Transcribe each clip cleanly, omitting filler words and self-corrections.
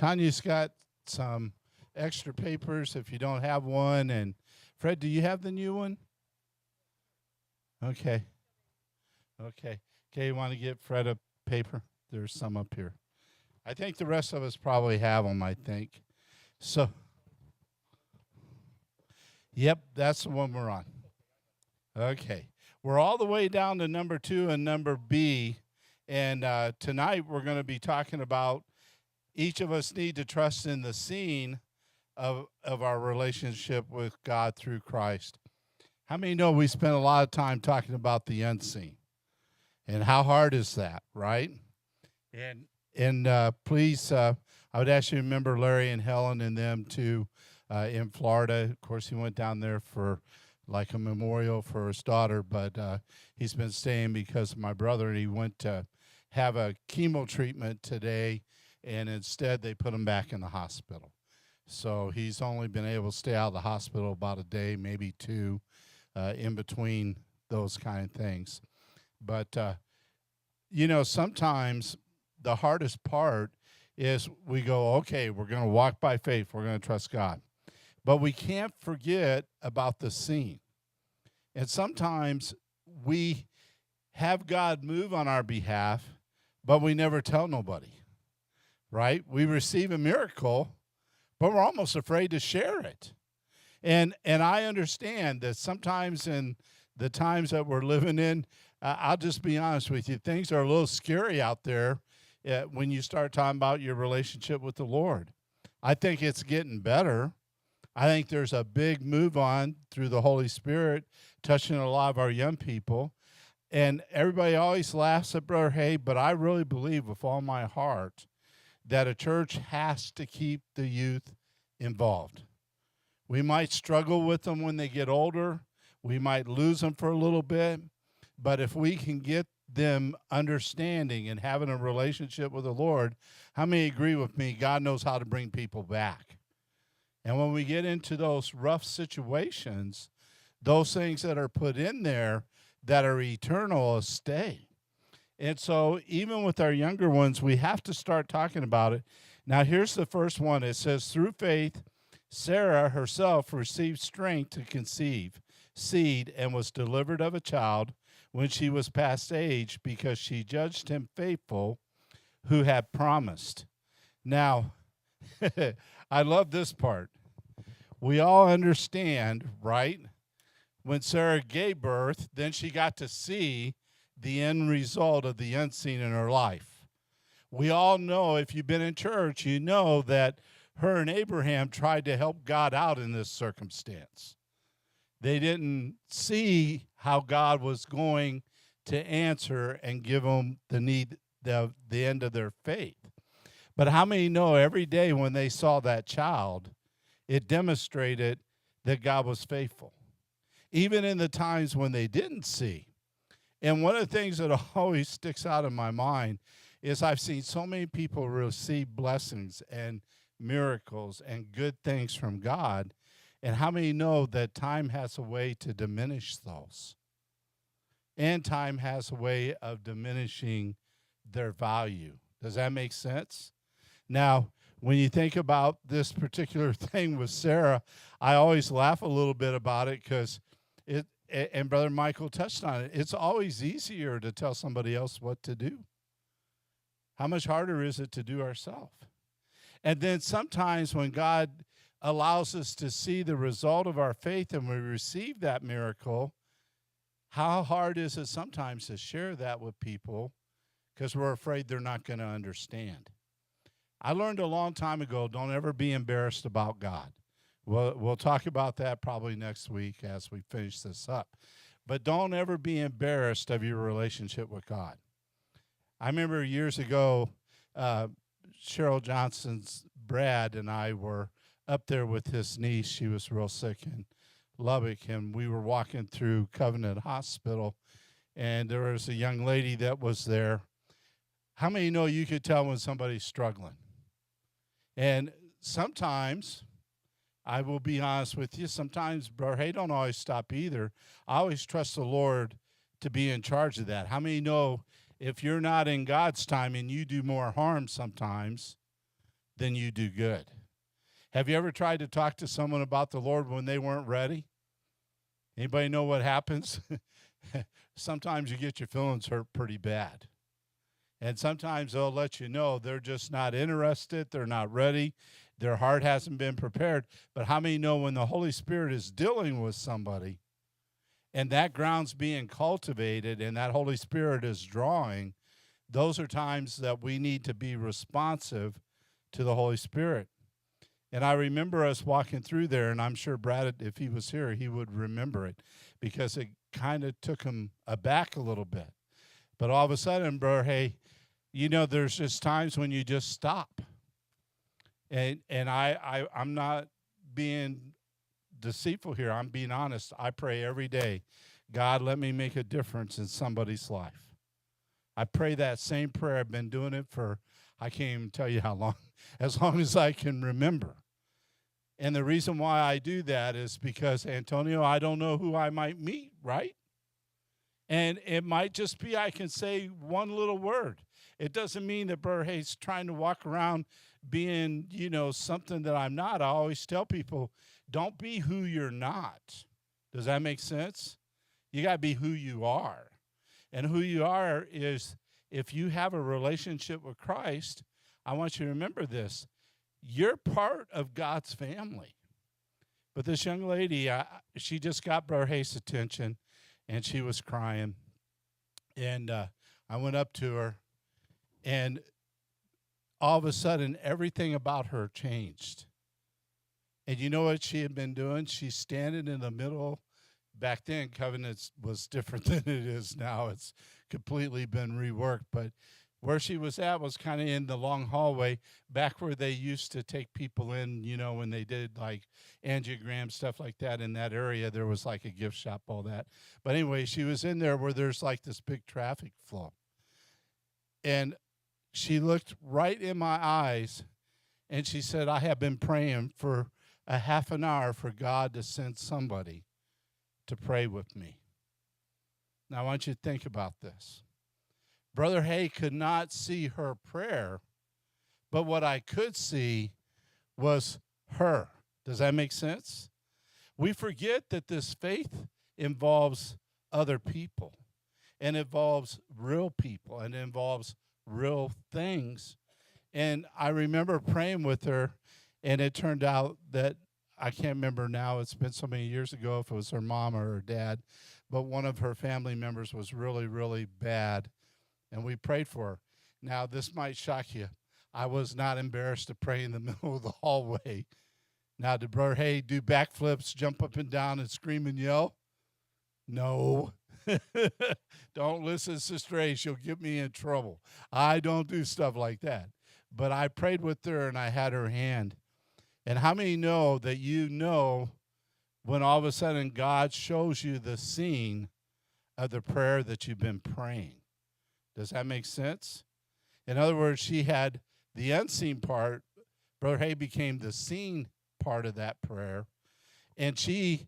Tanya's got some extra papers if you don't have one. And Fred, do you have the new one? Okay. Okay. Okay, you want to get Fred a paper? There's some up here. I think the rest of us probably have them, I think. So, yep, that's the one we're on. Okay. We're all the way down to number 2 and number B. And tonight we're going to be talking about each of us need to trust in the scene of our relationship with God through Christ. How many know we spend a lot of time talking about the unseen? And how hard is that, right? And please, I would ask you to remember Larry and Helen and them too in Florida. Of course, he went down there for like a memorial for his daughter, but he's been staying because of my brother, and he went to have a chemo treatment today, and instead they put him back in the hospital. So he's only been able to stay out of the hospital about a day, maybe 2, in between those kind of things. But, sometimes the hardest part is we go, okay, we're going to walk by faith. We're going to trust God. But we can't forget about the scene. And sometimes we have God move on our behalf, but we never tell nobody, right? We receive a miracle, but we're almost afraid to share it. And I understand that sometimes in the times that we're living in, I'll just be honest with you, things are a little scary out there when you start talking about your relationship with the Lord. I think it's getting better. I think there's a big move on through the Holy Spirit touching a lot of our young people. And everybody always laughs at Brother Hay, but I really believe with all my heart that a church has to keep the youth involved. We might struggle with them when they get older. We might lose them for a little bit. But if we can get them understanding and having a relationship with the Lord, how many agree with me? God knows how to bring people back. And when we get into those rough situations, those things that are put in there that are eternal stay. And so even with our younger ones, we have to start talking about it. Now, here's the first one. It says, through faith, Sarah herself received strength to conceive seed and was delivered of a child when she was past age because she judged him faithful who had promised. Now, I love this part. We all understand, right? When Sarah gave birth, then she got to see the end result of the unseen in her life. We all know, if you've been in church, you know that her and Abraham tried to help God out in this circumstance. They didn't see how God was going to answer and give them the end of their faith. But how many know every day when they saw that child, it demonstrated that God was faithful, even in the times when they didn't see. And one of the things that always sticks out in my mind is I've seen so many people receive blessings and miracles and good things from God. And how many know that time has a way to diminish those? And time has a way of diminishing their value. Does that make sense? Now, when you think about this particular thing with Sarah, I always laugh a little bit about it because and Brother Michael touched on it, it's always easier to tell somebody else what to do. How much harder is it to do ourselves? And then sometimes when God allows us to see the result of our faith and we receive that miracle, how hard is it sometimes to share that with people because we're afraid they're not going to understand? I learned a long time ago, don't ever be embarrassed about God. We'll talk about that probably next week as we finish this up. But don't ever be embarrassed of your relationship with God. I remember years ago, Cheryl Johnson's Brad and I were up there with his niece. She was real sick in Lubbock, and we were walking through Covenant Hospital, and there was a young lady that was there. How many know you could tell when somebody's struggling? And sometimes, I will be honest with you, sometimes, Brother Hay don't always stop either. I always trust the Lord to be in charge of that. How many know if you're not in God's time and you do more harm sometimes then you do good. Have you ever tried to talk to someone about the Lord when they weren't ready? Anybody know what happens? Sometimes you get your feelings hurt pretty bad. And sometimes they'll let you know they're just not interested, they're not ready, their heart hasn't been prepared. But how many know when the Holy Spirit is dealing with somebody and that ground's being cultivated and that Holy Spirit is drawing, those are times that we need to be responsive to the Holy Spirit. And I remember us walking through there, and I'm sure Brad, if he was here, he would remember it because it kind of took him aback a little bit. But all of a sudden, bro, hey, you know, there's just times when you just stop. And I'm not being deceitful here. I'm being honest. I pray every day, God, let me make a difference in somebody's life. I pray that same prayer. I've been doing it for, I can't even tell you how long, as long as I can remember. And the reason why I do that is because, Antonio, I don't know who I might meet, right? And it might just be I can say one little word. It doesn't mean that Brother Hayes trying to walk around being, you know, something that I'm not. I always tell people, don't be who you're not. Does that make sense? You got to be who you are. And who you are is, if you have a relationship with Christ, I want you to remember this. You're part of God's family. But this young lady, she just got Brother Hayes' attention, and she was crying. And I went up to her, and all of a sudden, everything about her changed. And you know what she had been doing? She's standing in the middle. Back then, Covenants was different than it is now. It's completely been reworked. But where she was at was kind of in the long hallway, back where they used to take people in, you know, when they did like angiogram, stuff like that in that area. There was like a gift shop, all that. But anyway, she was in there where there's like this big traffic flow. And she looked right in my eyes, and she said, I have been praying for a half an hour for God to send somebody to pray with me. Now, I want you to think about this. Brother Hay could not see her prayer, but what I could see was her. Does that make sense? We forget that this faith involves other people and involves real people and involves real things. And I remember praying with her, and it turned out that, I can't remember now, it's been so many years ago if it was her mom or her dad, but one of her family members was really, really bad, and we prayed for her. Now, this might shock you. I was not embarrassed to pray in the middle of the hallway. Now, did Brother Hay do backflips, jump up and down, and scream and yell? No. Don't listen, Sister A. She'll get me in trouble. I don't do stuff like that. But I prayed with her, and I had her hand. And how many know that you know when all of a sudden God shows you the scene of the prayer that you've been praying? Does that make sense? In other words, she had the unseen part. Brother Hay became the seen part of that prayer. And she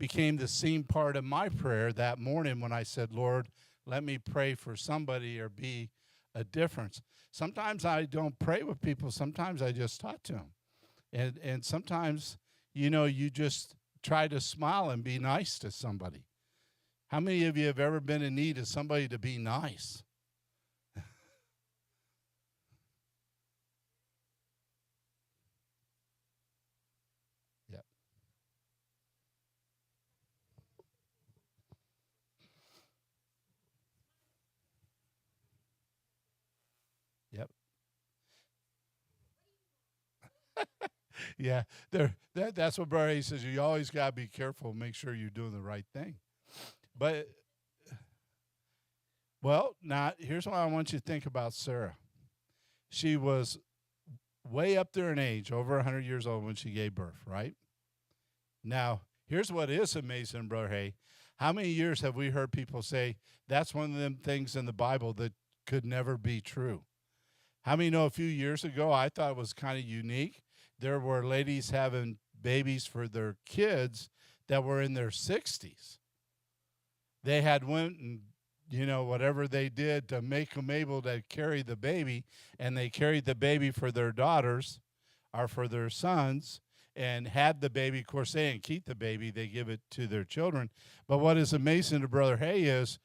became the seen part of my prayer that morning when I said, Lord, let me pray for somebody or be a difference. Sometimes I don't pray with people. Sometimes I just talk to them. And sometimes, you know, you just try to smile and be nice to somebody. How many of you have ever been in need of somebody to be nice? Yep. Yep. Yeah, that's what Brother A says. You always got to be careful, make sure you're doing the right thing. But, well, now, here's what I want you to think about Sarah. She was way up there in age, over 100 years old when she gave birth, right? Now, here's what is amazing, Brother Hay. How many years have we heard people say, that's one of them things in the Bible that could never be true? How many know a few years ago, I thought it was kind of unique. There were ladies having babies for their kids that were in their 60s. They had went and whatever they did to make them able to carry the baby, and they carried the baby for their daughters or for their sons and had the baby. Of course, they didn't keep the baby, they give it to their children. But what is amazing to Brother Hay is,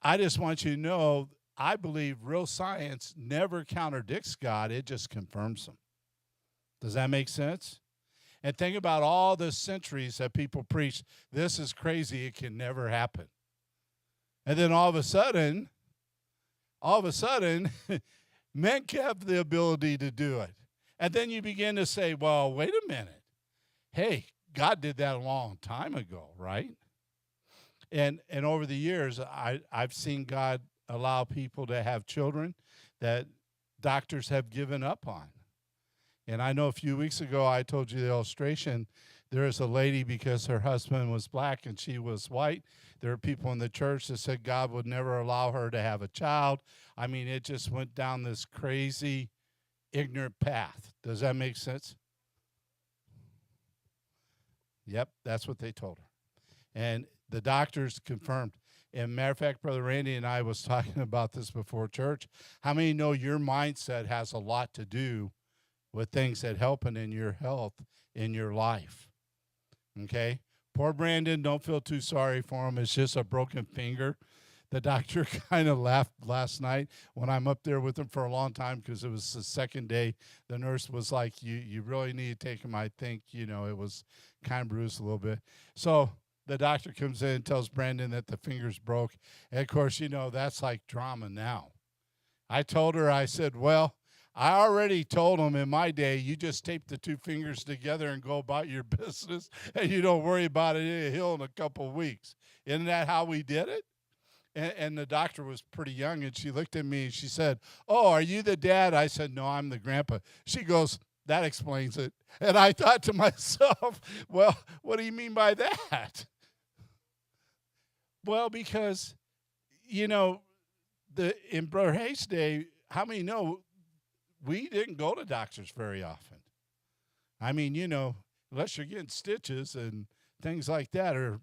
I just want you to know, I believe real science never contradicts God, it just confirms him. Does that make sense? And think about all the centuries that people preach, this is crazy, it can never happen. And then all of a sudden, men have the ability to do it. And then you begin to say, well, wait a minute. Hey, God did that a long time ago, right? And over the years, I've seen God allow people to have children that doctors have given up on. And I know a few weeks ago I told you the illustration. There is a lady, because her husband was black and she was white, there are people in the church that said God would never allow her to have a child. I mean, it just went down this crazy, ignorant path. Does that make sense? Yep, that's what they told her. And the doctors confirmed. And matter of fact, Brother Randy and I was talking about this before church. How many know your mindset has a lot to do with things that helping in your health, in your life? Okay? Poor Brandon, don't feel too sorry for him. It's just a broken finger. The doctor kind of laughed last night when I'm up there with him for a long time, because it was the second day. The nurse was like, you really need to take him. I think, it was kind of bruised a little bit. So the doctor comes in and tells Brandon that the finger's broke. And, of course, that's like drama now. I told her, I said, well, I already told him in my day, you just tape the two fingers together and go about your business, and you don't worry about it. It'll heal in a couple of weeks. Isn't that how we did it? And the doctor was pretty young, and she looked at me and she said, oh, are you the dad? I said, no, I'm the grandpa. She goes, that explains it. And I thought to myself, well, what do you mean by that? Well, because, in Brother Hayes' day, how many know we didn't go to doctors very often? I mean, unless you're getting stitches and things like that, or,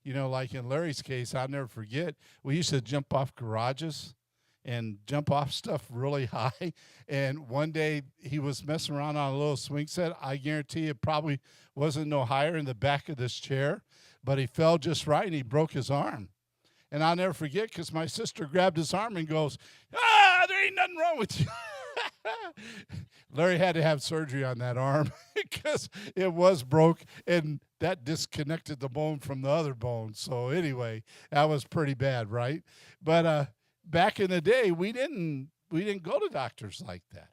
like in Larry's case, I'll never forget, we used to jump off garages and jump off stuff really high. And one day he was messing around on a little swing set. I guarantee it probably wasn't no higher in the back of this chair, but he fell just right and he broke his arm. And I'll never forget, because my sister grabbed his arm and goes, there ain't nothing wrong with you. Larry had to have surgery on that arm because it was broke, and that disconnected the bone from the other bone. So anyway, that was pretty bad, right? But back in the day, we didn't go to doctors like that.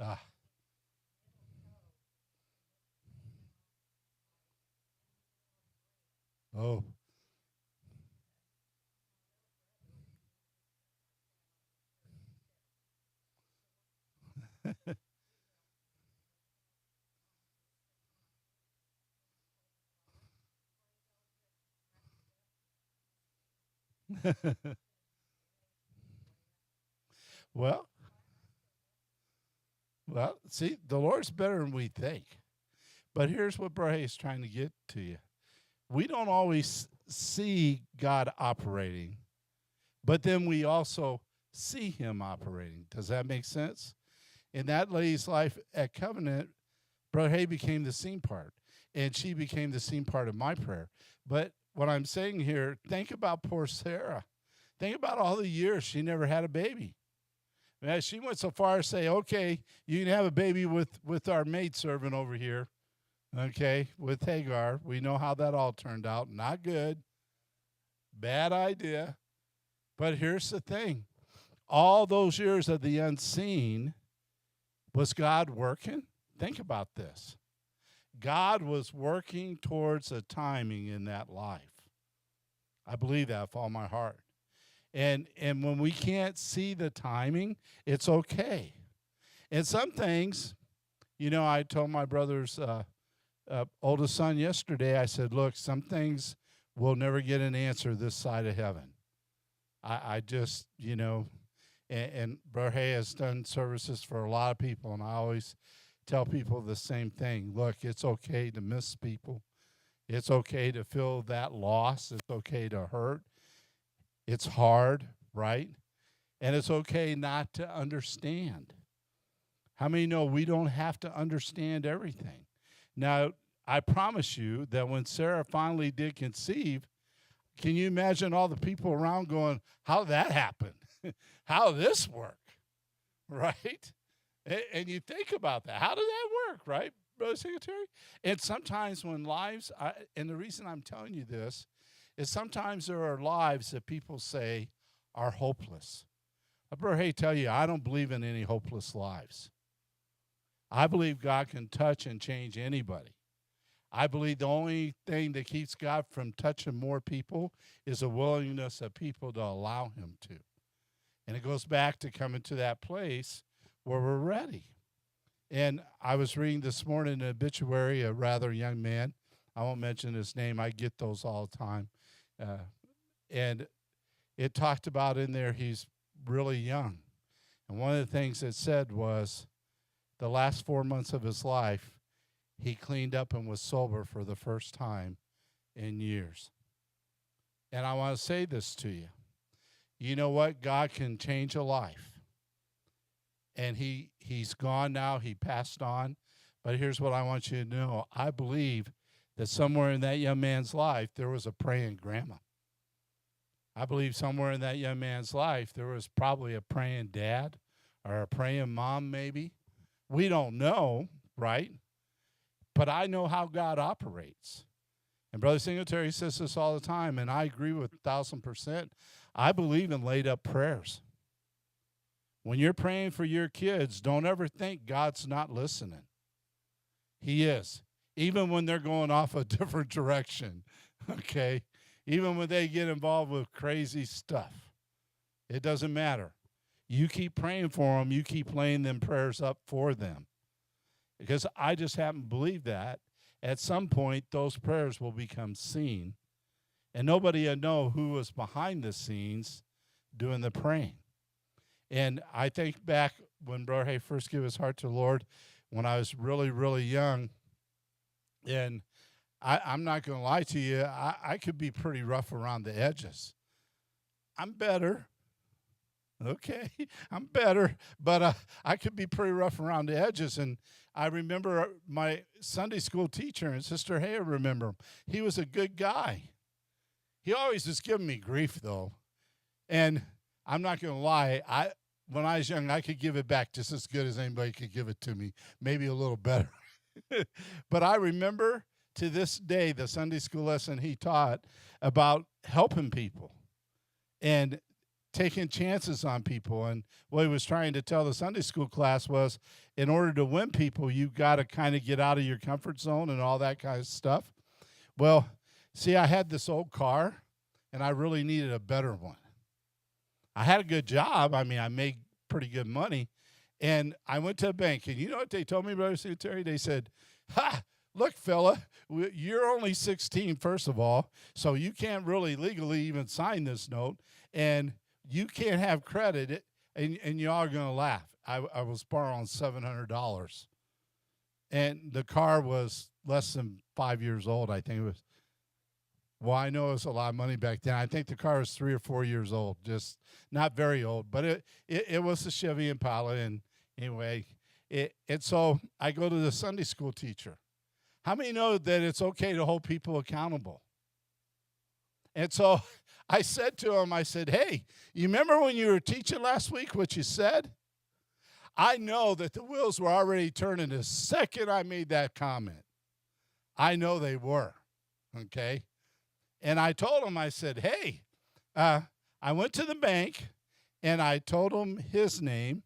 Ah. Oh. well, see, the Lord's better than we think. But here's what Bray is trying to get to you. We don't always see God operating, but then we also see him operating. Does that make sense? In that lady's life at Covenant, Brother Hay became the scene part, and she became the scene part of my prayer. But what I'm saying here, think about poor Sarah. Think about all the years she never had a baby. She went so far as to say, okay, you can have a baby with our maidservant over here, okay, with Hagar. We know how that all turned out. Not good. Bad idea. But here's the thing. All those years of the unseen, was God working? Think about this. God was working towards a timing in that life. I believe that with all my heart. And when we can't see the timing, it's okay. And some things, I told my brother's oldest son yesterday, I said, look, some things will never get an answer this side of heaven. I just, and Brother Hay has done services for a lot of people, and I always tell people the same thing. Look, it's okay to miss people. It's okay to feel that loss. It's okay to hurt. It's hard, right? And it's okay not to understand. How many know we don't have to understand everything? Now, I promise you that when Sarah finally did conceive, can you imagine all the people around going, how did that happen? How did this work? Right? And you think about that. How did that work, right, Brother Secretary? And sometimes when lives, and the reason I'm telling you this is sometimes there are lives that people say are hopeless. I better tell you, I don't believe in any hopeless lives. I believe God can touch and change anybody. I believe the only thing that keeps God from touching more people is a willingness of people to allow him to. And it goes back to coming to that place where we're ready. And I was reading this morning an obituary, a rather young man. I won't mention his name. I get those all the time. And it talked about in there he's really young. And one of the things it said was the last 4 months of his life, he cleaned up and was sober for the first time in years. And I want to say this to you. You know what? God can change a life. And he's gone now. He passed on. But here's what I want you to know. I believe that somewhere in that young man's life, there was a praying grandma. I believe somewhere in that young man's life, there was probably a praying dad or a praying mom maybe. We don't know, right? But I know how God operates. And Brother Singletary says this all the time, and I agree with 1,000%. I believe in laid up prayers. When you're praying for your kids, don't ever think God's not listening. He is. Even when they're going off a different direction, okay? Even when they get involved with crazy stuff. It doesn't matter. You keep praying for them. You keep laying them prayers up for them. Because I just happen to believe that at some point those prayers will become seen. And nobody will know who was behind the scenes doing the praying. And I think back when Brother Hay first gave his heart to the Lord, when I was really, really young, and I'm not going to lie to you, I could be pretty rough around the edges. I'm better. Okay, I'm better, but I could be pretty rough around the edges. And I remember my Sunday school teacher, and Sister Hay, I remember him. He was a good guy. He always was giving me grief, though. And I'm not going to lie, when I was young, I could give it back just as good as anybody could give it to me, maybe a little better. But I remember to this day the Sunday school lesson he taught about helping people and taking chances on people. And what he was trying to tell the Sunday school class was, in order to win people, you've got to kind of get out of your comfort zone and all that kind of stuff. Well, see, I had this old car, and I really needed a better one. I had a good job. I mean, I made pretty good money. And I went to a bank, and you know what they told me, Brother Secretary? They said, look, fella, you're only 16, first of all, so you can't really legally even sign this note, and you can't have credit, and y'all are going to laugh. I was borrowing $700, and the car was less than 5 years old, I think it was. Well, I know it was a lot of money back then. I think the car was 3 or 4 years old, just not very old, but it was a Chevy Impala, and anyway, and so I go to the Sunday school teacher. How many know that it's okay to hold people accountable? And so I said to him, I said, hey, you remember when you were teaching last week what you said? I know that the wheels were already turning the second I made that comment. I know they were, okay? And I told him, I said, hey, I went to the bank, and I told him his name,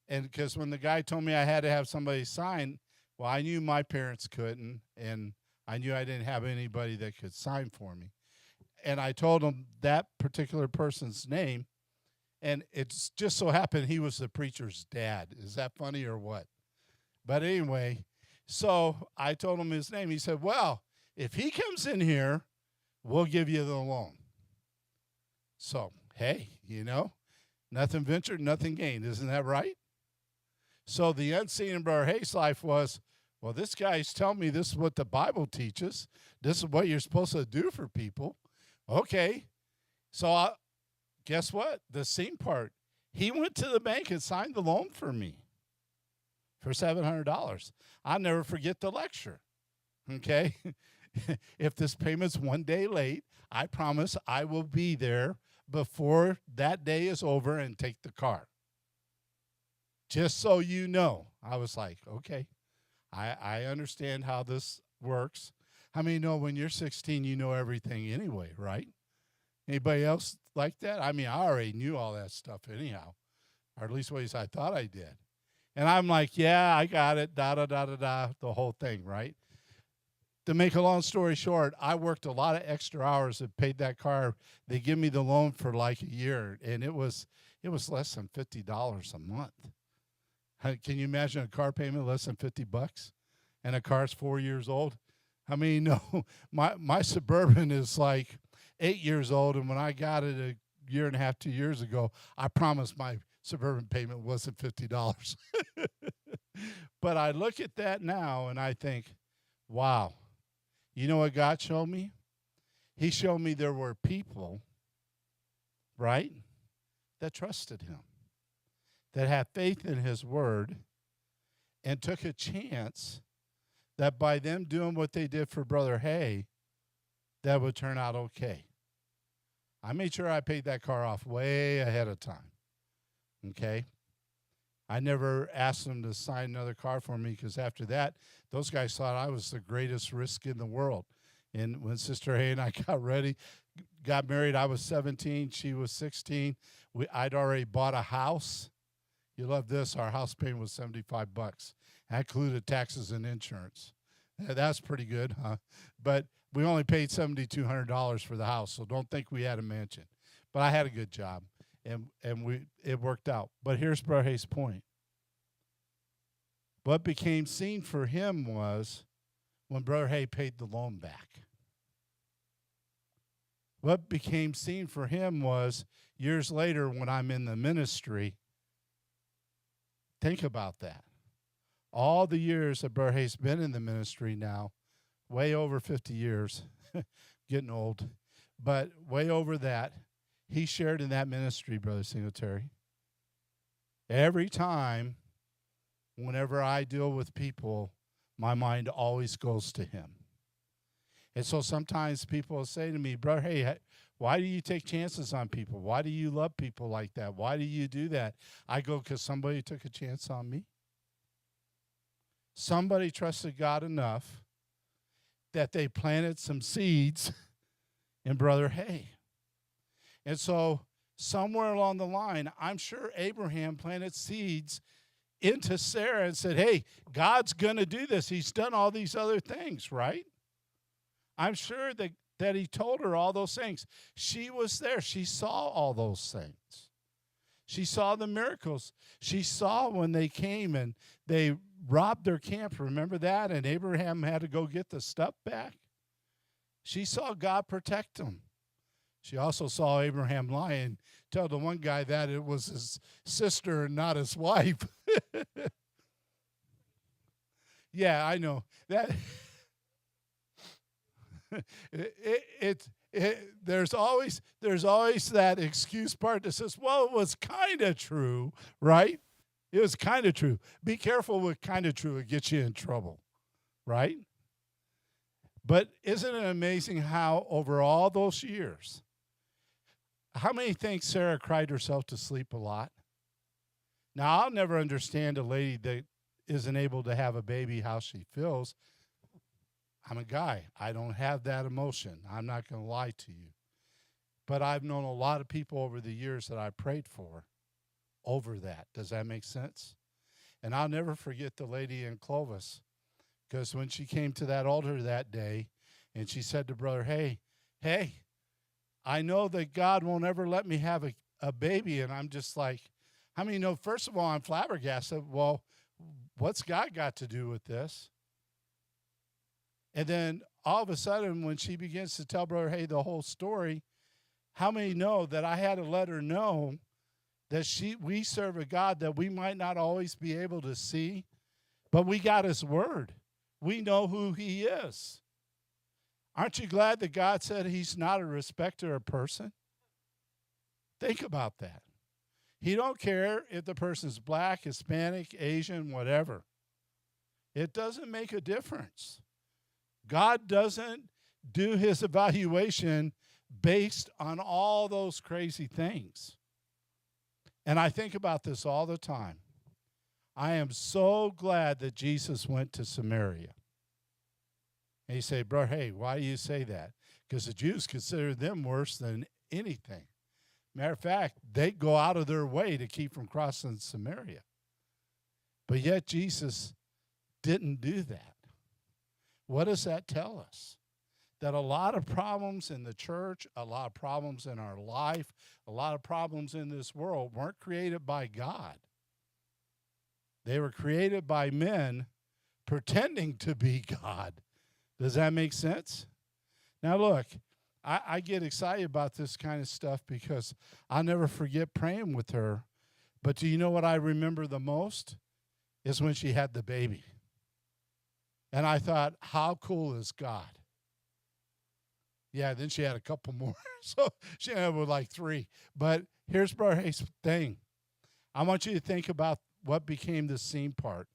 and because when the guy told me I had to have somebody sign, well, I knew my parents couldn't, and I knew I didn't have anybody that could sign for me. And I told him that particular person's name, and it's just so happened he was the preacher's dad. Is that funny or what? But anyway, so I told him his name. He said, well, if he comes in here, we'll give you the loan. So, hey, nothing ventured, nothing gained. Isn't that right? So the unseen in Brother Hayes' life was, well, this guy's telling me this is what the Bible teaches. This is what you're supposed to do for people. Okay. So guess what? The seen part. He went to the bank and signed the loan for me for $700. I'll never forget the lecture. Okay. If this payment's one day late, I promise I will be there before that day is over and take the car. Just so you know. I was like, okay, I understand how this works. How many know when you're 16, you know everything anyway, right? Anybody else like that? I mean, I already knew all that stuff anyhow, or at least ways I thought I did. And I'm like, yeah, I got it, the whole thing, right? To make a long story short, I worked a lot of extra hours and paid that car. They give me the loan for like a year, and it was less than $50 a month. Can you imagine a car payment less than $50 and a car's 4 years old? I mean, no, my Suburban is like 8 years old, and when I got it a year and a half, 2 years ago, I promised my Suburban payment wasn't $50. But I look at that now and I think, wow, you know what God showed me? He showed me there were people, right, that trusted him, that had faith in his word, and took a chance that by them doing what they did for Brother Hay, that would turn out okay. I made sure I paid that car off way ahead of time, okay? I never asked them to sign another car for me because after that, those guys thought I was the greatest risk in the world. And when Sister Hay and I got married, I was 17, she was 16. I'd already bought a house. You love this. Our house payment was $75. That included taxes and insurance. That's pretty good, huh? But we only paid $7,200 for the house, so don't think we had a mansion. But I had a good job, and it worked out. But here's Brother Hayes' point. What became seen for him was when Brother Hay paid the loan back. What became seen for him was years later when I'm in the ministry. Think about that. All the years that Brother Hayes been in the ministry now, way over 50 years, getting old, but way over that, he shared in that ministry, Brother Singletary. Every time, whenever I deal with people, my mind always goes to him. And so sometimes people will say to me, Brother, hey, why do you take chances on people? Why do you love people like that? Why do you do that? I go, because somebody took a chance on me. Somebody trusted God enough that they planted some seeds in Brother Hay. And so somewhere along the line, I'm sure Abraham planted seeds into Sarah and said, hey, God's going to do this. He's done all these other things, right? I'm sure that he told her all those things. She was there. She saw all those things. She saw the miracles. She saw when they came and they robbed their camp. Remember that? And Abraham had to go get the stuff back. She saw God protect them. She also saw Abraham lie and tell the one guy that it was his sister and not his wife. Yeah, I know. That there's always that excuse part that says, well, it was kind of true, right? It was kind of true. Be careful with kind of true. It gets you in trouble, right? But isn't it amazing how over all those years, how many think Sarah cried herself to sleep a lot? Now, I'll never understand a lady that isn't able to have a baby, how she feels. I'm a guy. I don't have that emotion. I'm not going to lie to you. But I've known a lot of people over the years that I prayed for over that. Does that make sense? And I'll never forget the lady in Clovis, because when she came to that altar that day and she said to Brother, hey, I know that God won't ever let me have a baby. And I'm just like, how many know, first of all, I'm flabbergasted. Well, what's God got to do with this? And then all of a sudden, when she begins to tell Brother Hay the whole story, How many know that I had to let her know that we serve a God that we might not always be able to see, but we got his word. We know who he is. Aren't you glad that God said he's not a respecter of person? Think about that. He don't care if the person's black, Hispanic, Asian, whatever. It doesn't make a difference. God doesn't do his evaluation based on all those crazy things. And I think about this all the time. I am so glad that Jesus went to Samaria. And you say, bro, hey, why do you say that? Because the Jews consider them worse than anything. Matter of fact, they go out of their way to keep from crossing Samaria. But yet Jesus didn't do that. What does that tell us? That a lot of problems in the church, a lot of problems in our life, a lot of problems in this world weren't created by God. They were created by men pretending to be God. Does that make sense? Now look, I get excited about this kind of stuff because I'll never forget praying with her. But do you know what I remember the most? Is when she had the baby. And I thought, how cool is God? Yeah, then she had a couple more. So she ended up with like 3. But here's Brother Hayes' thing. I want you to think about what became the scene part.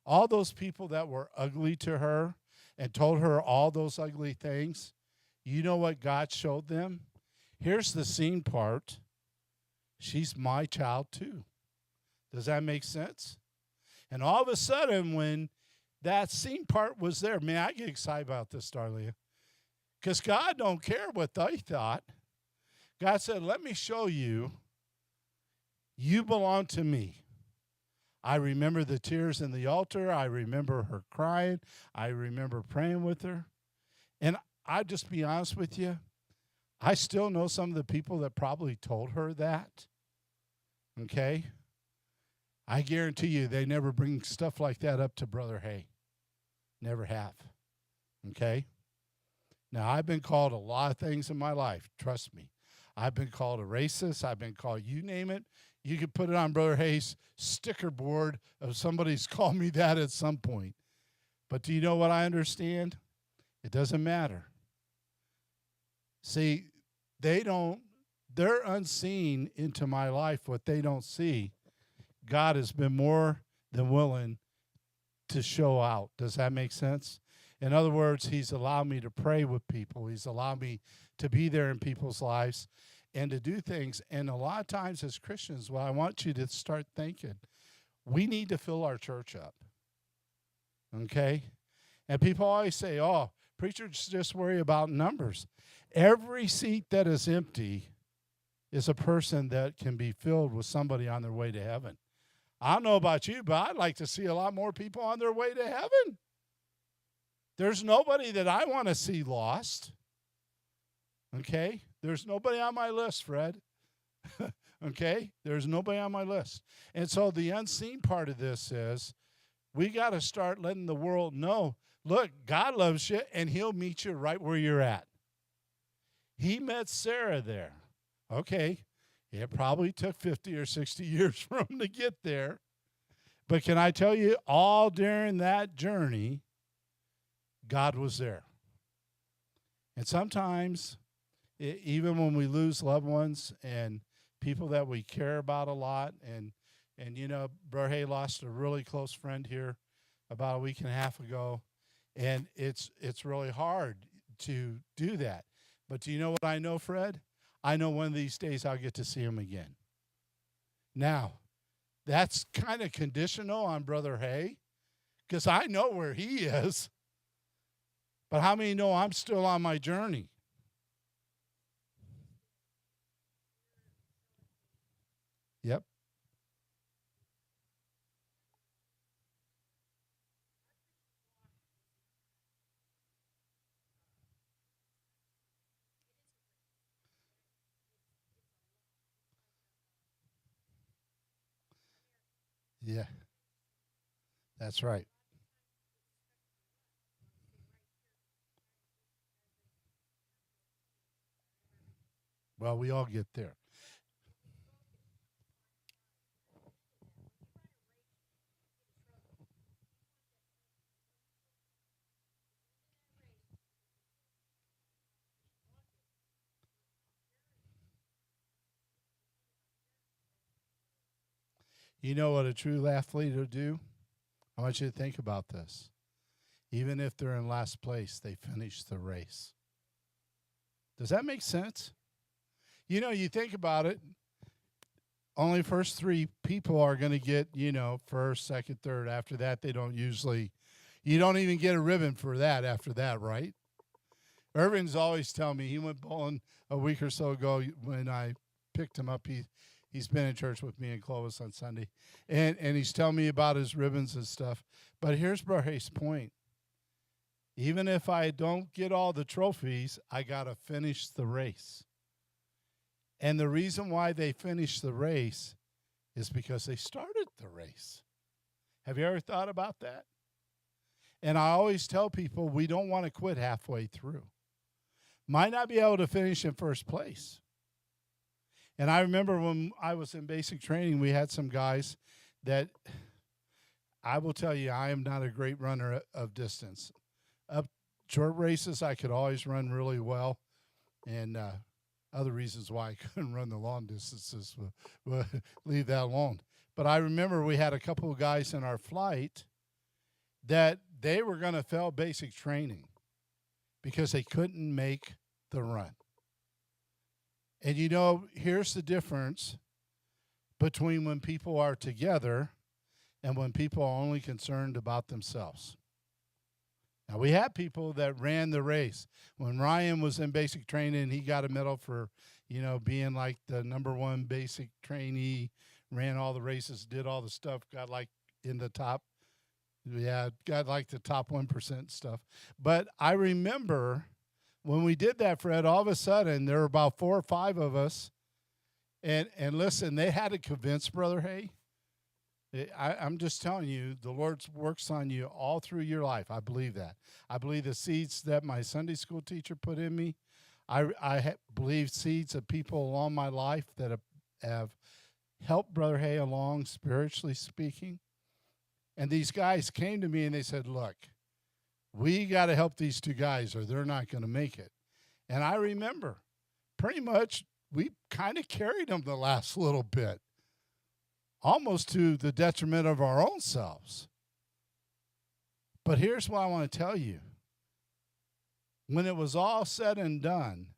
All those people that were ugly to her and told her all those ugly things, you know what God showed them? Here's the scene part. She's my child too. Does that make sense? And all of a sudden, when that scene part was there, man, I get excited about this, Darlia. Because God don't care what they thought. God said, let me show you, you belong to me. I remember the tears in the altar. I remember her crying. I remember praying with her. And I'll just be honest with you, I still know some of the people that probably told her that. Okay? I guarantee you they never bring stuff like that up to Brother Hay. Never have. Okay? Now, I've been called a lot of things in my life. Trust me. I've been called a racist. I've been called, you name it. You could put it on Brother Hayes' sticker board of somebody's called me that at some point. But do you know what I understand? It doesn't matter. See, they're unseen into my life. What they don't see, God has been more than willing to show out. Does that make sense? In other words, he's allowed me to pray with people. He's allowed me to be there in people's lives and to do things. And a lot of times as Christians, what I want you to start thinking, we need to fill our church up. Okay? And people always say, oh, preachers just worry about numbers. Every seat that is empty is a person that can be filled with somebody on their way to heaven. I don't know about you, but I'd like to see a lot more people on their way to heaven. There's nobody that I want to see lost. Okay? There's nobody on my list, Fred. Okay? There's nobody on my list. And so the unseen part of this is we got to start letting the world know, look, God loves you, and he'll meet you right where you're at. He met Sarah there. Okay, it probably took 50 or 60 years for him to get there. But can I tell you, all during that journey, God was there. And sometimes, even when we lose loved ones and people that we care about a lot, and you know, Brother Hay lost a really close friend here about a week and a half ago, and it's really hard to do that. But do you know what I know, Fred? I know one of these days I'll get to see him again. Now, that's kind of conditional on Brother Hay, because I know where he is. But how many know I'm still on my journey? Yep. Yeah, that's right. Well, we all get there. You know what a true athlete will do? I want you to think about this. Even if they're in last place, they finish the race. Does that make sense? You know, you think about it, only first three people are going to get, first, second, third. After that, they don't usually, you don't even get a ribbon for that after that, right? Irvin's always telling me, he went bowling a week or so ago when I picked him up. He's been in church with me in Clovis on Sunday, and he's telling me about his ribbons and stuff. But here's Brother's point. Even if I don't get all the trophies, I got to finish the race. And the reason why they finish the race is because they started the race. Have you ever thought about that? And I always tell people we don't want to quit halfway through. Might not be able to finish in first place. And I remember when I was in basic training, we had some guys that, I will tell you, I am not a great runner of distance. Up short races, I could always run really well. And other reasons why I couldn't run the long distances, we'll leave that alone. But I remember we had a couple of guys in our flight that they were going to fail basic training because they couldn't make the run. And here's the difference between when people are together and when people are only concerned about themselves. Now, we had people that ran the race. When Ryan was in basic training, he got a medal for, being like the number one basic trainee, ran all the races, did all the stuff, got like in the top. Yeah, got like the top 1% stuff. But I remember when we did that, Fred, all of a sudden there were about 4 or 5 of us. And listen, they had to convince Brother Hay. I'm just telling you, the Lord works on you all through your life. I believe that. I believe the seeds that my Sunday school teacher put in me. I believe seeds of people along my life that have helped Brother Hay along, spiritually speaking. And these guys came to me and they said, look, we got to help these 2 guys or they're not going to make it. And I remember pretty much we kind of carried them the last little bit, almost to the detriment of our own selves. But here's what I want to tell you. When it was all said and done,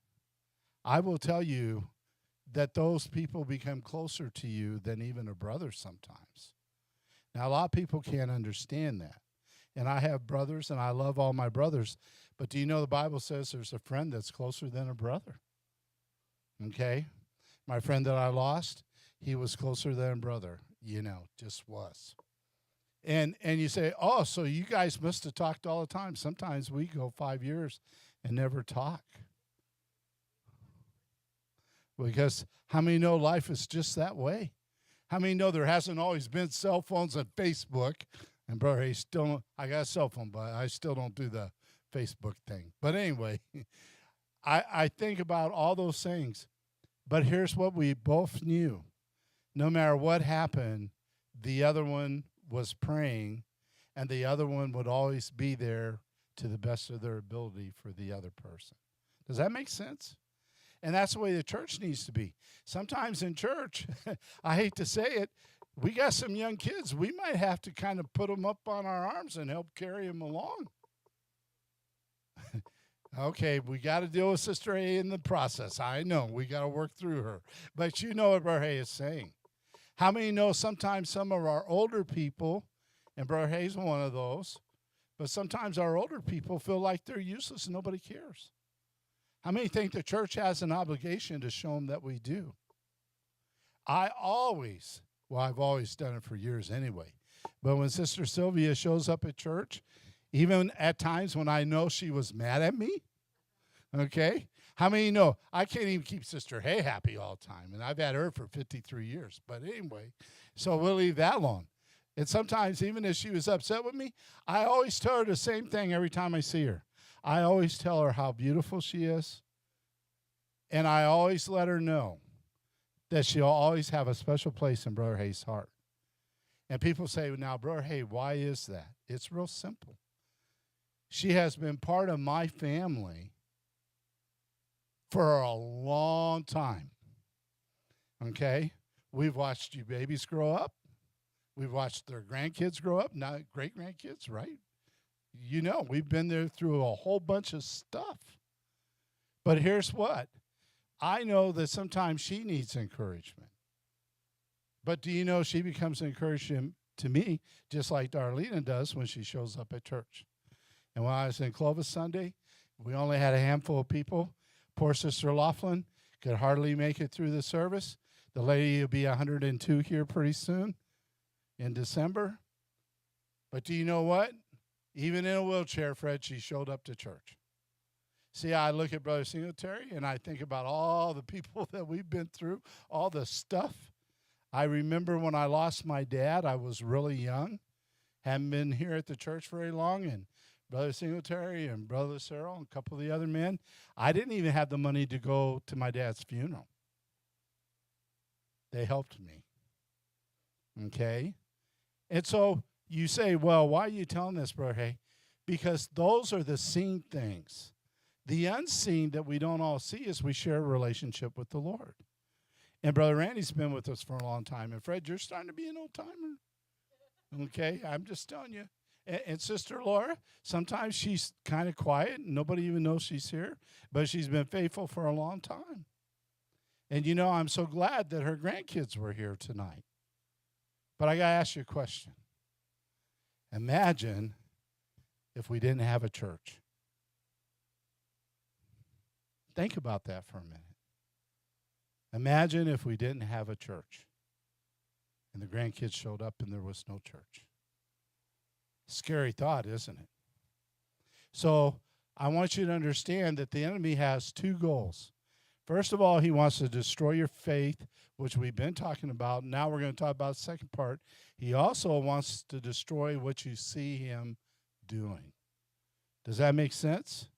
I will tell you that those people become closer to you than even a brother sometimes. Now, a lot of people can't understand that. And I have brothers, and I love all my brothers. But do you know the Bible says there's a friend that's closer than a brother? Okay? My friend that I lost, he was closer than a brother, just was. And you say, oh, so you guys must have talked all the time. Sometimes we go 5 years and never talk. Because how many know life is just that way? How many know there hasn't always been cell phones and Facebook? And brother, I got a cell phone, but I still don't do the Facebook thing. But anyway, I think about all those things. But here's what we both knew. No matter what happened, the other one was praying, and the other one would always be there to the best of their ability for the other person. Does that make sense? And that's the way the church needs to be. Sometimes in church, I hate to say it, we got some young kids. We might have to kind of put them up on our arms and help carry them along. Okay, we got to deal with Sister A in the process. I know. We got to work through her. But you know what Brother Hay is saying. How many know sometimes some of our older people, and Brother Hay's one of those, but sometimes our older people feel like they're useless and nobody cares? How many think the church has an obligation to show them that we do? I've always done it for years anyway, but when Sister Sylvia shows up at church, even at times when I know she was mad at me, okay? How many know I can't even keep Sister Hay happy all the time, and I've had her for 53 years. But anyway, so we'll leave that alone. And sometimes, even if she was upset with me, I always tell her the same thing every time I see her. I always tell her how beautiful she is, And I always let her know that she'll always have a special place in Brother Hay's heart. And people say, now, Brother Hay, why is that? It's real simple. She has been part of my family for a long time. Okay? We've watched you babies grow up. We've watched their grandkids grow up, not great-grandkids, right? You know, we've been there through a whole bunch of stuff. But here's what. I know that sometimes she needs encouragement. But do you know she becomes encouragement to me just like Darlene does when she shows up at church? And when I was in Clovis Sunday, we only had a handful of people. Poor Sister Laughlin could hardly make it through the service. The lady will be 102 here pretty soon in December. But do you know what? Even in a wheelchair, Fred, she showed up to church. See, I look at Brother Singletary, and I think about all the people that we've been through, all the stuff. I remember when I lost my dad, I was really young, hadn't been here at the church very long, and Brother Singletary and Brother Cyril and a couple of the other men, I didn't even have the money to go to my dad's funeral. They helped me. Okay? And so you say, well, why are you telling this, Brother Hay? Because those are the seen things. The unseen that we don't all see is we share a relationship with the Lord. And Brother Randy's been with us for a long time. And Fred, you're starting to be an old timer. Okay? I'm just telling you. And Sister Laura, sometimes she's kind of quiet. And nobody even knows she's here. But she's been faithful for a long time. And, you know, I'm so glad that her grandkids were here tonight. But I got to ask you a question. Imagine if we didn't have a church. Think about that for a minute. Imagine if we didn't have a church and the grandkids showed up and there was no church. Scary thought, isn't it? So I want you to understand that the enemy has two goals. First of all, he wants to destroy your faith, which we've been talking about. Now we're going to talk about the second part. He also wants to destroy what you see him doing. Does that make sense?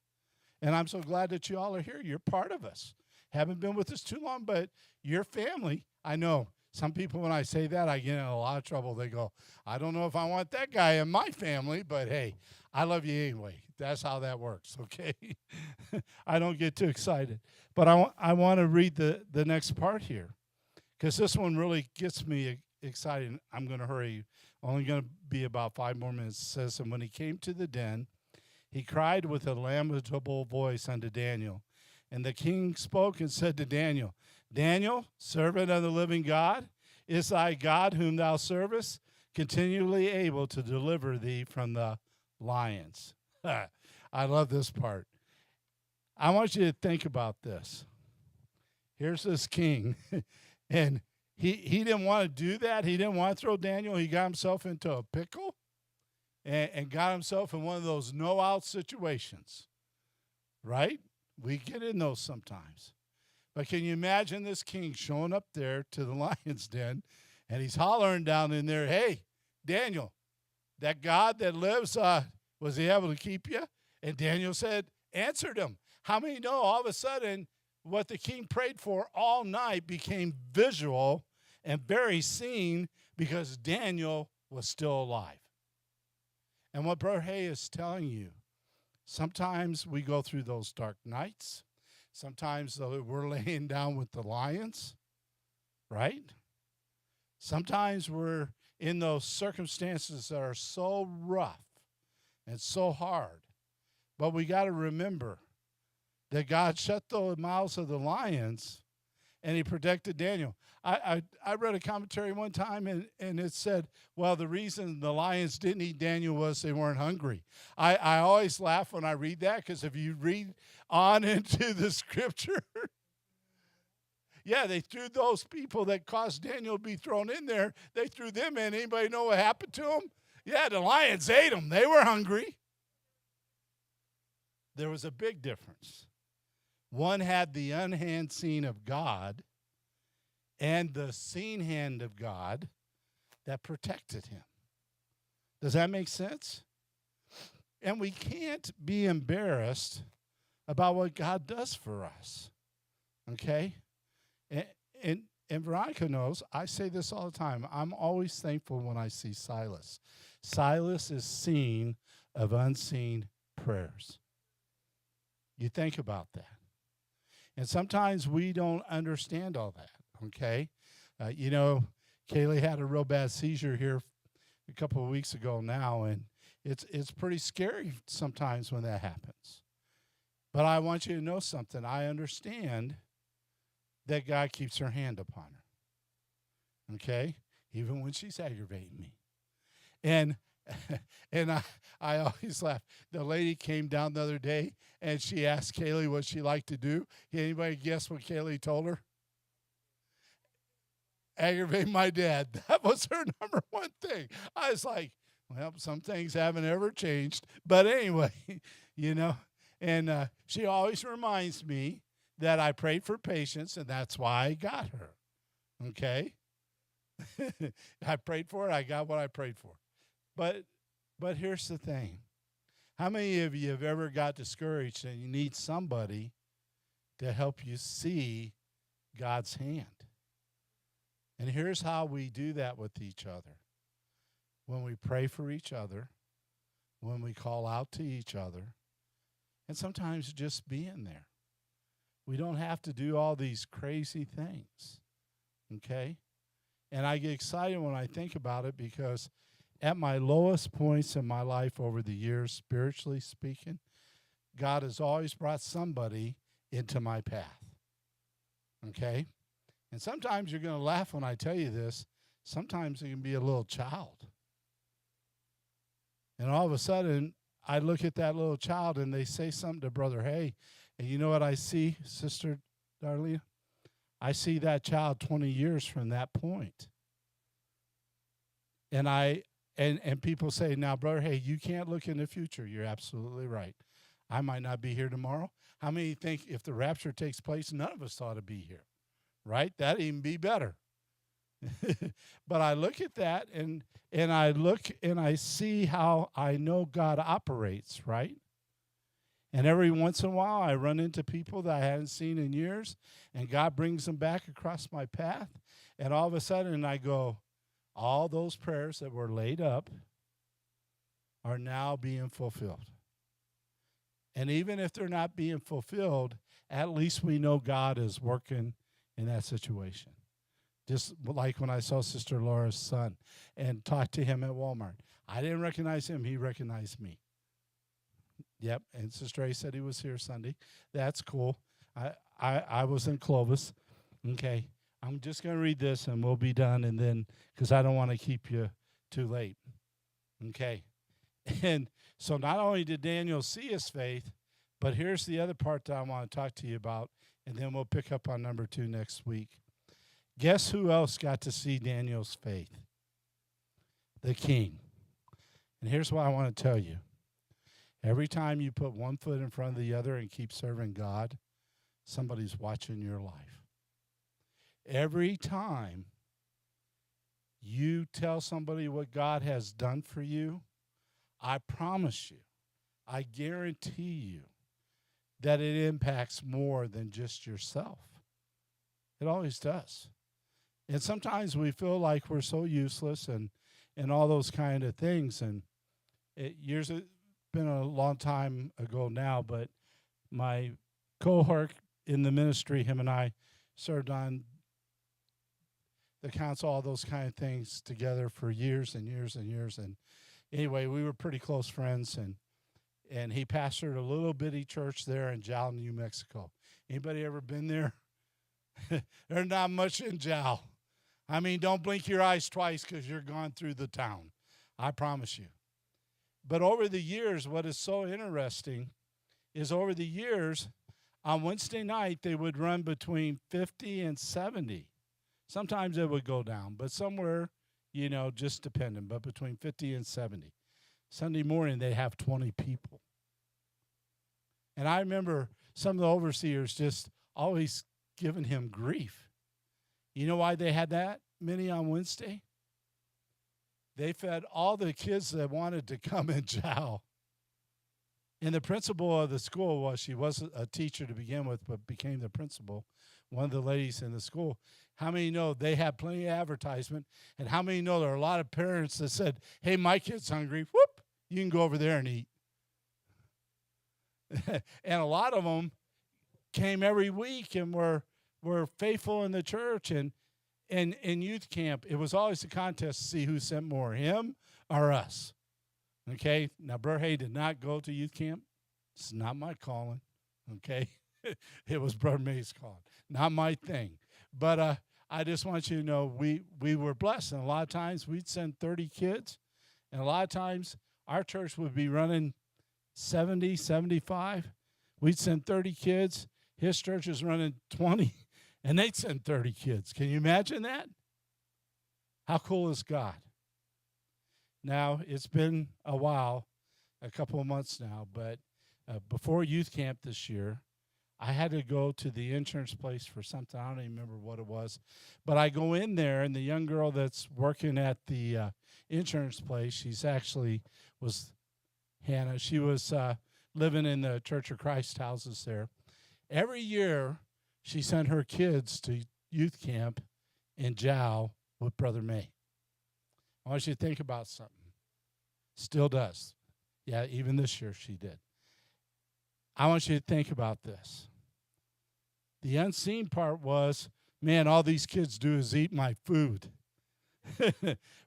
And I'm so glad that you all are here. You're part of us. Haven't been with us too long, but your family, I know. Some people, when I say that, I get in a lot of trouble. They go, I don't know if I want that guy in my family, but hey, I love you anyway. That's how that works, okay? I don't get too excited. But I want to read the next part here because this one really gets me excited. I'm going to hurry. Only going to be about 5 more minutes. It says, and when he came to the den, he cried with a lamentable voice unto Daniel. And the king spoke and said to Daniel, Daniel, servant of the living God, is thy God whom thou servest continually able to deliver thee from the lions? I love this part. I want you to think about this. Here's this king, and he didn't want to do that. He didn't want to throw Daniel. He got himself into a pickle and got himself in one of those no-out situations, right? We get in those sometimes. But can you imagine this king showing up there to the lion's den, and he's hollering down in there, hey, Daniel, that God that lives, was he able to keep you? And Daniel answered him. How many know all of a sudden what the king prayed for all night became visual and very seen because Daniel was still alive? And what Brother Hay is telling you, sometimes we go through those dark nights. Sometimes we're laying down with the lions, right? Sometimes we're in those circumstances that are so rough and so hard. But we got to remember that God shut the mouths of the lions and he protected Daniel. I read a commentary one time, and it said, well, the reason the lions didn't eat Daniel was they weren't hungry. I always laugh when I read that because if you read on into the scripture, yeah, they threw those people that caused Daniel to be thrown in there, they threw them in. Anybody know what happened to them? Yeah, the lions ate them. They were hungry. There was a big difference. One had the unhand seen of God and the seen hand of God that protected him. Does that make sense? And we can't be embarrassed about what God does for us. Okay? And, and, and Veronica knows, I say this all the time. I'm always thankful when I see Silas. Silas is seen of unseen prayers. You think about that. And sometimes we don't understand all that, okay? Kaylee had a real bad seizure here a couple of weeks ago now, and it's pretty scary sometimes when that happens. But I want you to know something. I understand that God keeps her hand upon her, okay? Even when she's aggravating me. And I always laugh. The lady came down the other day, and she asked Kaylee what she liked to do. Anybody guess what Kaylee told her? Aggravate my dad. That was her number one thing. I was like, well, some things haven't ever changed. But anyway, and she always reminds me that I prayed for patience, and that's why I got her. Okay? I prayed for it. I got what I prayed for. But here's the thing. How many of you have ever got discouraged and you need somebody to help you see God's hand? And here's how we do that with each other. When we pray for each other, when we call out to each other, and sometimes just being there. We don't have to do all these crazy things, okay? And I get excited when I think about it because at my lowest points in my life over the years, spiritually speaking, God has always brought somebody into my path, okay? And sometimes you're going to laugh when I tell you this. Sometimes it can be a little child. And all of a sudden, I look at that little child and they say something to Brother Hay. And you know what I see, Sister Darlene? I see that child 20 years from that point. And people say, now, Brother Hay, you can't look in the future. You're absolutely right. I might not be here tomorrow. How many think if the rapture takes place, none of us ought to be here? Right? That'd even be better. But I look at that and I look and I see how I know God operates, right? And every once in a while I run into people that I hadn't seen in years, and God brings them back across my path. And all of a sudden I go, all those prayers that were laid up are now being fulfilled. And even if they're not being fulfilled, at least we know God is working in that situation. Just like when I saw Sister Laura's son and talked to him at Walmart. I didn't recognize him. He recognized me. Yep, and Sister A said he was here Sunday. That's cool. I was in Clovis. Okay, I'm just going to read this and we'll be done, and then, because I don't want to keep you too late. Okay, and so not only did Daniel see his faith, but here's the other part that I want to talk to you about, and then we'll pick up on number 2 next week. Guess who else got to see Daniel's faith? The king. And here's what I want to tell you. Every time you put one foot in front of the other and keep serving God, somebody's watching your life. Every time you tell somebody what God has done for you, I promise you, I guarantee you that it impacts more than just yourself. It always does. And sometimes we feel like we're so useless and all those kind of things. And years been a long time ago now, but my cohort in the ministry, him and I served on the council, all those kind of things together for years and years and years. And anyway, we were pretty close friends, and he pastored a little bitty church there in Jal, New Mexico. Anybody ever been there? There's not much in Jal. I mean, don't blink your eyes twice because you're gone through the town. I promise you. But over the years, what is so interesting is over the years, on Wednesday night, they would run between 50 and 70. Sometimes it would go down, but somewhere, just depending, but between 50 and 70. Sunday morning, they have 20 people. And I remember some of the overseers just always giving him grief. You know why they had that many on Wednesday? They fed all the kids that wanted to come and chow. And the principal of the school she was a teacher to begin with, but became the principal, one of the ladies in the school. How many know they had plenty of advertisement? And how many know there are a lot of parents that said, hey, my kid's hungry. Whoop, you can go over there and eat. And a lot of them came every week and were faithful in the church. And in youth camp, it was always a contest to see who sent more, him or us. Okay? Now, Brother Hay did not go to youth camp. It's not my calling. Okay? It was Brother May's calling. Not my thing. But I just want you to know we were blessed. And a lot of times we'd send 30 kids. And a lot of times our church would be running 70, 75. We'd send 30 kids. His church is running 20, and they'd send 30 kids. Can you imagine that? How cool is God? Now, it's been a while, a couple of months now, but before youth camp this year, I had to go to the insurance place for something. I don't even remember what it was. But I go in there, and the young girl that's working at the insurance place, she's actually was Hannah. She was living in the Church of Christ houses there. Every year, she sent her kids to youth camp in Jow with Brother May. I want you to think about something. Still does. Yeah, even this year she did. I want you to think about this. The unseen part was, man, all these kids do is eat my food.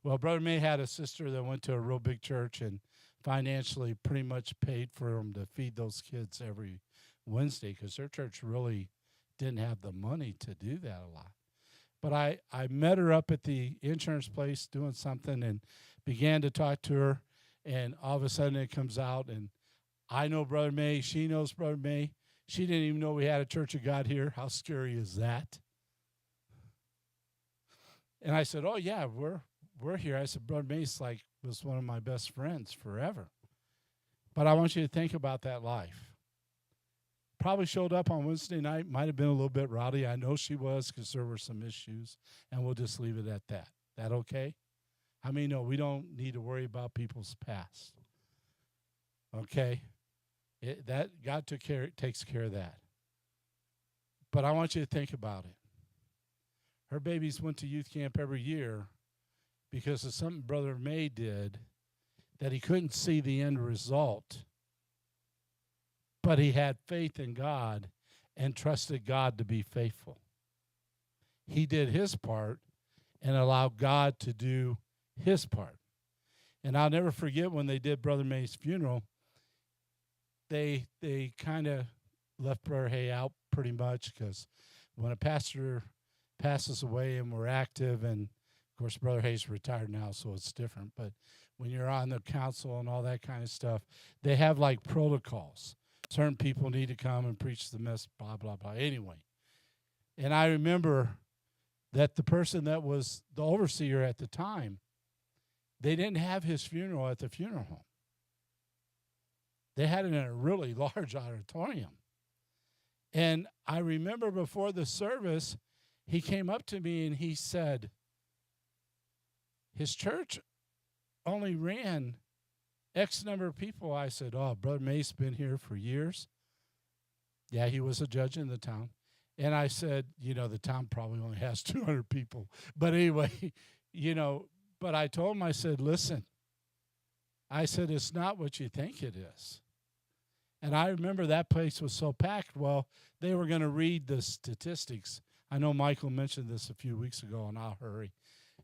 Well, Brother May had a sister that went to a real big church and financially pretty much paid for them to feed those kids every Wednesday because their church really didn't have the money to do that a lot. But I met her up at the insurance place doing something and began to talk to her, and all of a sudden it comes out, and I know Brother May, she knows Brother May. She didn't even know we had a Church of God here. How scary is that? And I said, oh, yeah, we're here. I said, Brother May was one of my best friends forever. But I want you to think about that life. Probably showed up on Wednesday night, might have been a little bit rowdy. I know she was because there were some issues, and we'll just leave it at that. That okay? I mean, no, we don't need to worry about people's past. Okay? That God takes care of that. But I want you to think about it. Her babies went to youth camp every year because of something Brother May did that he couldn't see the end result. But he had faith in God and trusted God to be faithful. He did his part and allowed God to do his part. And I'll never forget when they did Brother May's funeral, they kind of left Brother Hay out pretty much because when a pastor passes away and we're active, and of course Brother Hay's retired now, so it's different, but when you're on the council and all that kind of stuff, they have like protocols. Certain people need to come and preach the message, blah, blah, blah. Anyway, and I remember that the person that was the overseer at the time, they didn't have his funeral at the funeral home. They had it in a really large auditorium. And I remember before the service, he came up to me and he said, his church only ran X number of people. I said, oh, Brother May's been here for years. Yeah, he was a judge in the town. And I said, the town probably only has 200 people. But anyway, but I told him, I said, listen, I said, it's not what you think it is. And I remember that place was so packed. Well, they were going to read the statistics. I know Michael mentioned this a few weeks ago, and I'll hurry.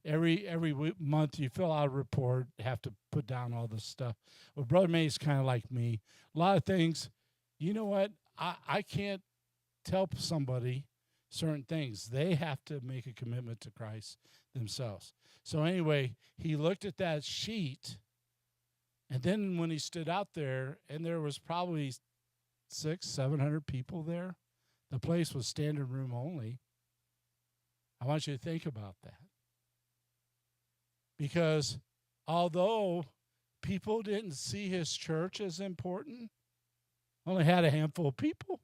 Every month you fill out a report, have to put down all this stuff. Well, Brother May's kind of like me. A lot of things, you know what? I can't tell somebody certain things. They have to make a commitment to Christ themselves. So anyway, he looked at that sheet, and then when he stood out there, and there was probably 600-700 people there, the place was standing room only. I want you to think about that. Because although people didn't see his church as important, only had a handful of people,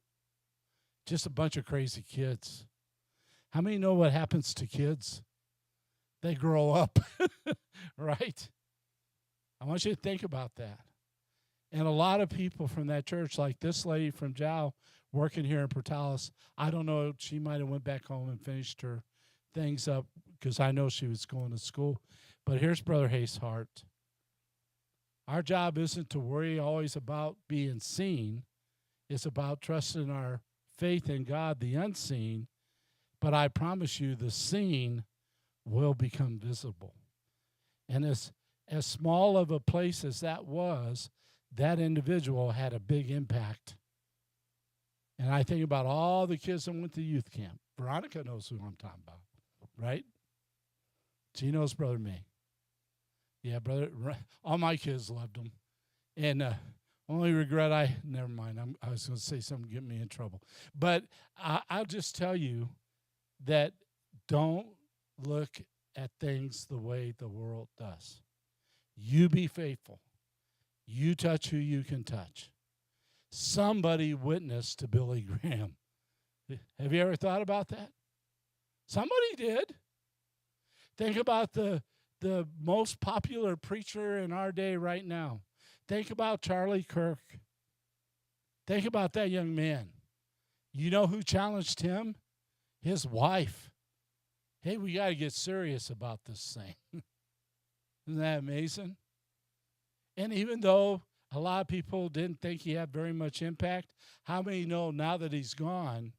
just a bunch of crazy kids. How many know what happens to kids? They grow up, right? I want you to think about that. And a lot of people from that church, like this lady from Jow working here in Portales, I don't know, she might have went back home and finished her things up because I know she was going to school. But here's Brother Hayes' heart. Our job isn't to worry always about being seen. It's about trusting our faith in God, the unseen. But I promise you, the seen will become visible. And as small of a place as that was, that individual had a big impact. And I think about all the kids that went to youth camp. Veronica knows who I'm talking about, right? She knows Brother May. Yeah, brother, all my kids loved him. And only regret never mind, I was going to say something to get me in trouble. But I'll just tell you that don't look at things the way the world does. You be faithful. You touch who you can touch. Somebody witnessed to Billy Graham. Have you ever thought about that? Somebody did. Think about the most popular preacher in our day right now. Think about Charlie Kirk. Think about that young man. You know who challenged him? His wife. Hey, we got to get serious about this thing. Isn't that amazing? And even though a lot of people didn't think he had very much impact, how many know now that he's gone,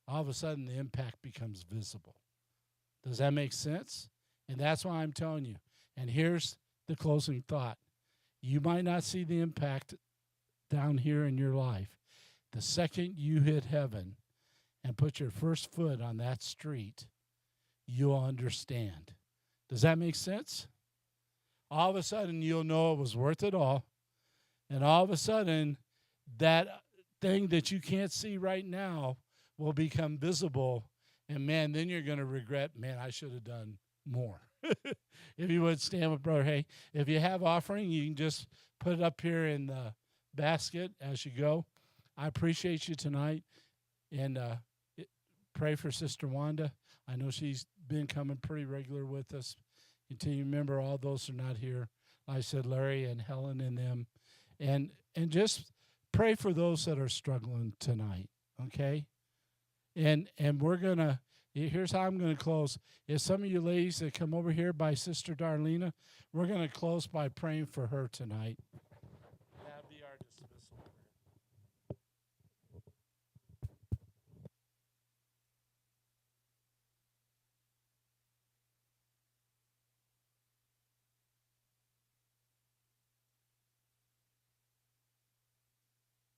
all of a sudden the impact becomes visible? Does that make sense? And that's why I'm telling you. And here's the closing thought. You might not see the impact down here in your life. The second you hit heaven and put your first foot on that street, you'll understand. Does that make sense? All of a sudden, you'll know it was worth it all. And all of a sudden, that thing that you can't see right now will become visible. And, man, then you're going to regret, man, I should have done more. If you would stand with Brother Hay. If you have offering, you can just put it up here in the basket as you go. I appreciate you tonight. And pray for Sister Wanda. I know she's been coming pretty regular with us. Continue to remember all those who are not here. Like I said, Larry and Helen and them. And just pray for those that are struggling tonight, okay? And we're going to, here's how I'm going to close. If some of you ladies that come over here by Sister Darlena, we're going to close by praying for her tonight.